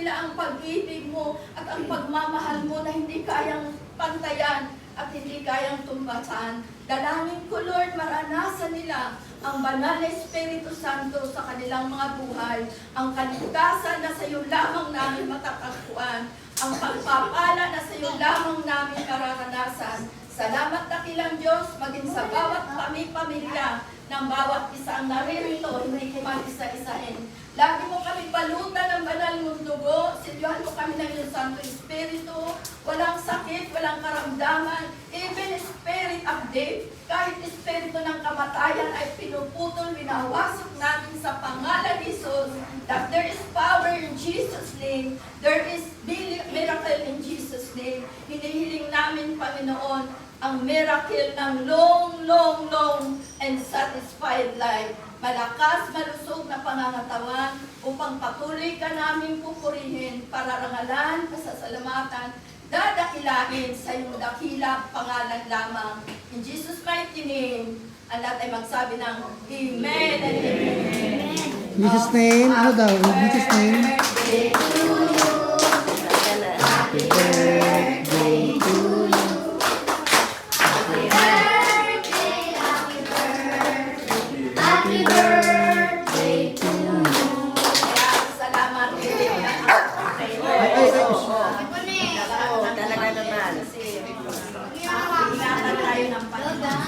nila ang pag-ibig mo at ang pagmamahal mo na hindi kayang pantayan at hindi kayang tumbasan. Dalangin ko, Lord, maranasan nila ang banal na Espiritu Santo sa kanilang mga buhay, ang kaligtasan na sa iyo lamang namin matatagpuan, ang pagpapala na sa iyo lamang namin mararanasan. Salamat dakilang Diyos, maging sa bawat pamilya ng bawat isa ang naririto, hindi ko man isa-isahin. Lagi mo kami balutan ng banal mong dugo, silyohan mo kami ng iyong Santo Espiritu, walang sakit, walang karamdaman, even spirit of death, kahit espiritu ng kamatayan ay pinuputol, binawasok natin sa pangalan ni Jesus, that there is power in Jesus' name, there is miracle in Jesus' name. Hinihiling namin, Panginoon, ang miracle ng long and satisfied life. Malakas, malusog na pangangatawan upang patuloy ka namin pupurihin, pararangalan, pasasalamatan, dadakilain sa iyong dakila pangalan lamang. In Jesus' mighty name, ang lahat ay magsabi ng Amen and Amen. In Jesus' name, ano daw? In Jesus' name.